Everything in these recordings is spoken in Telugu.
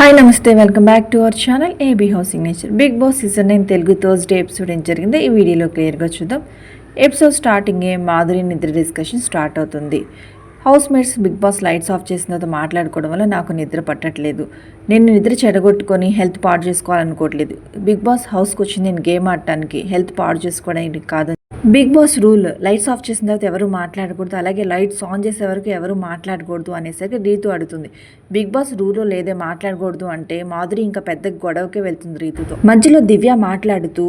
హాయ్ నమస్తే, welcome back to our channel AB house signature. Bigg Boss season 9 Telugu Thursday episode ఏం జరిగిందో ఈ వీడియోలో క్లియర్గా చూద్దాం. ఎపిసోడ్ స్టార్టింగే మాధురి నిద్ర డిస్కషన్ స్టార్ట్ అవుతుంది. Housemates Bigg Boss lights off చేసిన తర్వాత మాట్లాడుకోవడం వల్ల నాకు నిద్ర పట్టట్లేదు, నేను నిద్ర చెడగొట్టుకొని హెల్త్ పాడు చేసుకోవాలనుకోవట్లేదు. బిగ్ బాస్ హౌస్కి వచ్చింది నేను గేమ్ ఆడటానికి, హెల్త్ పాడు చేసుకోవడానికి కాదు. Bigg Boss rule lights off చేసిన తర్వాత ఎవరు మాట్లాడకూడదు, అలాగే లైట్స్ ఆన్ చేసే వరకు ఎవరు మాట్లాడకూడదు అనేసరికి రీతు అడుగుతుంది. బిగ్ బాస్ రూల్లో లేదే మాట్లాడకూడదు అంటే మాధురి ఇంకా పెద్ద గొడవకే వెళ్తుంది రీతుతో. మధ్యలో దివ్య మాట్లాడుతూ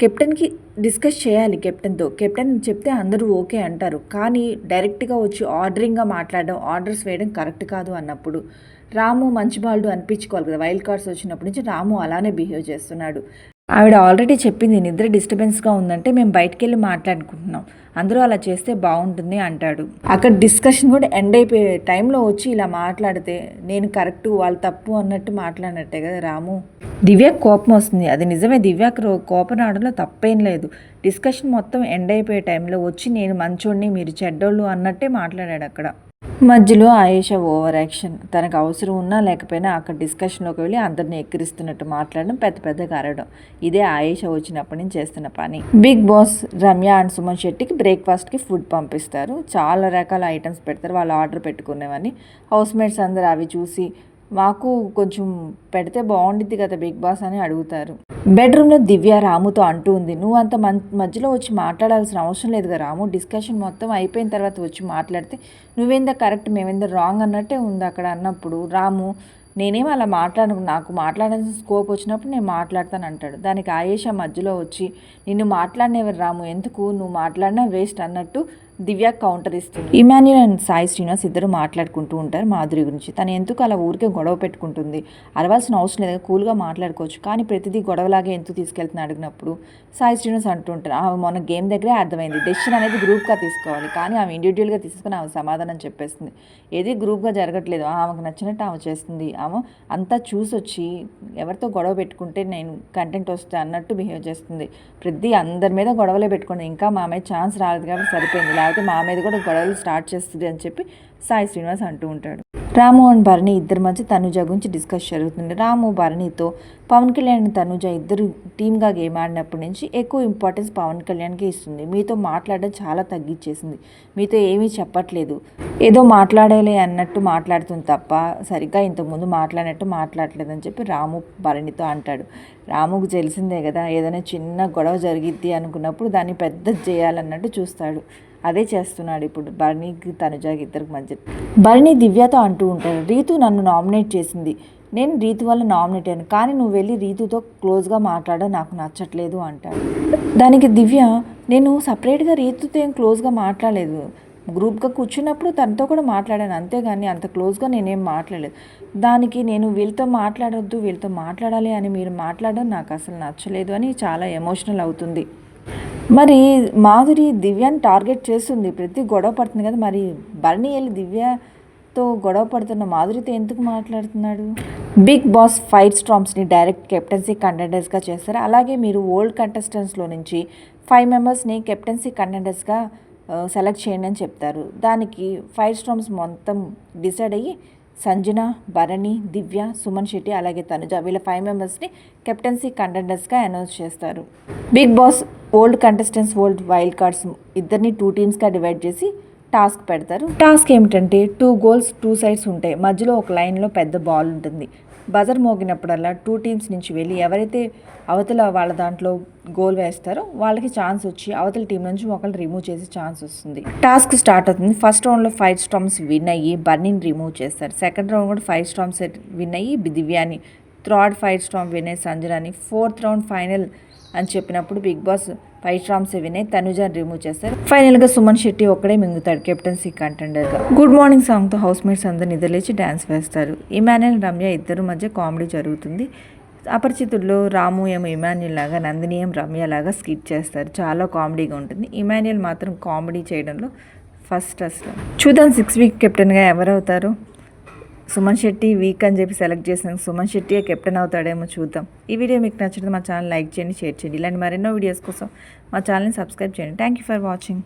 కెప్టెన్కి డిస్కస్ చేయాలి, కెప్టెన్ చెప్తే అందరూ ఓకే అంటారు, కానీ డైరెక్ట్గా వచ్చి ఆర్డరింగ్గా మాట్లాడడం, ఆర్డర్స్ వేయడం కరెక్ట్ కాదు అన్నప్పుడు రాము మంచి బాలుడు అనిపించుకోవాలి కదా. వైల్డ్ కార్డ్స్ వచ్చినప్పటి నుంచి రాము అలానే బిహేవ్ చేస్తున్నాడు. ఆవిడ ఆల్రెడీ చెప్పింది నిద్ర డిస్టర్బెన్స్గా ఉందంటే మేము బయటికి వెళ్ళి మాట్లాడుకుంటున్నాం, అందరూ అలా చేస్తే బాగుంటుంది అంటాడు. అక్కడ డిస్కషన్ కూడా ఎండ్ అయిపోయే టైంలో వచ్చి ఇలా మాట్లాడితే నేను కరెక్టు వాళ్ళు తప్పు అన్నట్టు మాట్లాడినట్టే కదా రాము. దివ్యకు కోపం వస్తుంది, అది నిజమే, దివ్యకు కోపం రావడంలో తప్పేం లేదు. డిస్కషన్ మొత్తం ఎండ్ అయిపోయే టైంలో వచ్చి నేను మంచోడిని మీరు చెడ్డోళ్ళు అన్నట్టే మాట్లాడాడు అక్కడ. మధ్యలో ఆయేషా ఓవర్ యాక్షన్, తనకు అవసరం ఉన్నా లేకపోయినా అక్కడ డిస్కషన్లోకి వెళ్ళి అందరిని ఎక్కిరిస్తున్నట్టు మాట్లాడడం, పెద్దగా అరవడం, ఇదే ఆయేషా వచ్చినప్పటి నుంచి చేస్తున్న పని. Bigg Boss Ramya and Suman శెట్టికి బ్రేక్ఫాస్ట్కి ఫుడ్ పంపిస్తారు, చాలా రకాల ఐటమ్స్ పెడతారు, వాళ్ళు ఆర్డర్ పెట్టుకునేవని. హౌస్ మేట్స్ అందరు అవి చూసి మాకు కొంచెం పెడితే బాగుండిద్ది కదా బిగ్ బాస్ అని అడుగుతారు. బెడ్రూమ్లో దివ్య రాముతో అంటూ ఉంది, నువ్వు అంత మధ్యలో వచ్చి మాట్లాడాల్సిన అవసరం లేదు కదా రాము, డిస్కషన్ మొత్తం అయిపోయిన తర్వాత వచ్చి మాట్లాడితే నువ్వేందా కరెక్ట్ మేమేందా రాంగ్ అన్నట్టే ఉంది అక్కడ అన్నప్పుడు రాము నేనేం అలా నాకు మాట్లాడాల్సిన స్కోప్ వచ్చినప్పుడు నేను మాట్లాడతాను అంటాడు. దానికి ఆయేషా మధ్యలో వచ్చి నిన్ను మాట్లాడినవారు రాము, ఎందుకు నువ్వు మాట్లాడినా వేస్ట్ అన్నట్టు దివ్య కౌంటర్ ఇస్తుంది. ఇమాన్యుల్ అండ్ సాయి శ్రీనివాస్ ఇద్దరు మాట్లాడుకుంటూ ఉంటారు మాధురి గురించి. తను ఎందుకు అలా ఊరికే గొడవ పెట్టుకుంటుంది, అరవాల్సిన అవసరం లేదు, కూల్గా మాట్లాడుకోవచ్చు, కానీ ప్రతిదీ గొడవలాగే ఎందుకు తీసుకెళ్తున్నా అడిగినప్పుడు సాయి శ్రీనివాస్ అంటూ ఉంటారు, ఆమె మొన్న గేమ్ దగ్గరే అర్థమైంది, డెసిషన్ అనేది గ్రూప్గా తీసుకోవాలి, కానీ ఆమె ఇండివిజువల్గా తీసుకుని ఆమె సమాధానం చెప్పేస్తుంది. ఏది గ్రూప్గా జరగట్లేదు, ఆమెకు నచ్చినట్టు ఆమె చేస్తుంది. ఆమె అంతా చూసొచ్చి ఎవరితో గొడవ పెట్టుకుంటే నేను కంటెంట్ వస్తే అన్నట్టు బిహేవ్ చేస్తుంది. ప్రతి అందరి మీద గొడవలే పెట్టుకుంది, ఇంకా మా మీద ఛాన్స్ రాలేదు కాబట్టి సరిపోయింది, లేకపోతే మా మీద కూడా గొడవలు స్టార్ట్ చేస్తుంది అని చెప్పి సాయి శ్రీనివాస్ అంటూ ఉంటాడు. రాము అండ్ భరణి ఇద్దరి మధ్య తనుజ గురించి డిస్కస్ జరుగుతుంది. రాము భరణితో పవన్ కళ్యాణ్ అండ్ తనుజ ఇద్దరు టీమ్గా గేమ్ ఆడినప్పటి నుంచి ఎక్కువ ఇంపార్టెన్స్ పవన్ కళ్యాణ్కి ఇస్తుంది. మీతో మాట్లాడడం చాలా తగ్గించేసింది, మీతో ఏమీ చెప్పట్లేదు, ఏదో మాట్లాడాలి అన్నట్టు మాట్లాడుతుంది తప్ప సరిగ్గా ఇంతకుముందు మాట్లాడినట్టు మాట్లాడలేదు అని చెప్పి రాము భరణితో అంటాడు. రాముకు తెలిసిందే కదా, ఏదైనా చిన్న గొడవ జరిగిద్ది అనుకున్నప్పుడు దాన్ని పెద్ద చేయాలన్నట్టు చూస్తాడు, అదే చేస్తున్నాడు ఇప్పుడు భరణికి తనుజకి ఇద్దరికి మధ్య. భరణి దివ్యతో అంటూ ఉంటాడు, రీతు నన్ను నామినేట్ చేసింది, నేను రీతు వల్ల నామినేట్ అయ్యాను, కానీ నువ్వు వెళ్ళి రీతుతో క్లోజ్గా మాట్లాడడం నాకు నచ్చట్లేదు అంటాడు. దానికి దివ్య, నేను సపరేట్గా రీతుతో ఏం క్లోజ్గా మాట్లాడలేదు, గ్రూప్గా కూర్చున్నప్పుడు తనతో కూడా మాట్లాడాను, అంతేగాని అంత క్లోజ్గా నేనేం మాట్లాడలేదు. దానికి నేను వీళ్ళతో మాట్లాడొద్దు వీళ్ళతో మాట్లాడాలి అని మీరు మాట్లాడడం నాకు అసలు నచ్చలేదు అని చాలా ఎమోషనల్ అవుతుంది. మరి మాధురి దివ్యాన్ని టార్గెట్ చేస్తుంది, ప్రతి గొడవ పడుతుంది కదా, మరి భరణి వెళ్ళి దివ్యతో గొడవ పడుతున్న మాధురితో ఎందుకు మాట్లాడుతున్నాడు? బిగ్ బాస్ ఫైట్ స్టార్మ్స్ని డైరెక్ట్ కెప్టెన్సీ కంటెండర్స్గా చేస్తారు, అలాగే మీరు ఓల్డ్ కంటెస్టెంట్స్లో నుంచి 5 మెంబర్స్ని కెప్టెన్సీ కంటెండర్స్గా సెలెక్ట్ చేయండి అని చెప్తారు. దానికి ఫైట్ స్టార్మ్స్ మొత్తం డిసైడ్ అయ్యి సంజన, భరణి, దివ్య, సుమన్ శెట్టి అలాగే తనుజ వీళ్ళ 5 మెంబర్స్ని కెప్టెన్సీ కంటెండర్స్గా అనౌన్స్ చేస్తారు. Bigg Boss old contestants, old wild cards ఇద్దరిని 2 టీమ్స్గా డివైడ్ చేసి టాస్క్ పెడతారు. టాస్క్ ఏమిటంటే 2 గోల్స్ 2 సైడ్స్ ఉంటాయి, మధ్యలో ఒక లైన్లో పెద్ద బాల్ ఉంటుంది. బజర్ మోగినప్పుడల్లా 2 టీమ్స్ నుంచి వెళ్ళి ఎవరైతే అవతల వాళ్ళ దాంట్లో గోల్ వేస్తారో వాళ్ళకి ఛాన్స్ వచ్చి అవతల టీం నుంచి ఒకళ్ళు రిమూవ్ చేసే ఛాన్స్ వస్తుంది. టాస్క్ స్టార్ట్ అవుతుంది. ఫస్ట్ రౌండ్లో 5 స్టార్మ్స్ విన్ అయ్యి బర్నీని రిమూవ్ చేస్తారు. సెకండ్ రౌండ్ కూడా 5 స్టార్మ్స్ విన్ అయ్యి దివ్యాని, థర్డ్ 5 స్టార్మ్ విన్ అయ్యి సంజనాని, ఫోర్త్ రౌండ్ ఫైనల్ అని చెప్పినప్పుడు బిగ్ బాస్ 5 స్టార్మ్స్ విన్ అయ్యి తనుజాని రిమూవ్ చేస్తారు. ఫైనల్గా సుమన్ శెట్టి ఒక్కడే మింగుతాడు కెప్టెన్సీ కంటెండర్గా. గుడ్ మార్నింగ్ సాంగ్తో హౌస్ మేట్స్ అందరు నిద్రలేచి డ్యాన్స్ వేస్తారు. ఇమాన్యుల్ రమ్య ఇద్దరు మధ్య కామెడీ జరుగుతుంది. అపరిచితుల్లో రాము ఏమో ఇమాన్యుల్ లాగా, నందిని ఏం రమ్య లాగా స్కిట్ చేస్తారు, చాలా కామెడీగా ఉంటుంది. ఇమాన్యుల్ మాత్రం కామెడీ చేయడంలో ఫస్ట్ అసలు. చూద్దాం 6 వీక్ కెప్టెన్గా ఎవరవుతారు. సుమన్ శెట్టి వీక్ అని చెప్పి సెలెక్ట్ చేసిన సుమన్ శెట్టియే కెప్టెన్ అవుతాడేమో చూద్దాం. ఈ వీడియో మీకు నచ్చితే మా ఛానల్ లైక్ చేయండి, షేర్ చేయండి. ఇలాంటి మరెన్నో వీడియోస్ కోసం మా ఛానల్ని సబ్స్క్రైబ్ చేయండి. Thank you for watching.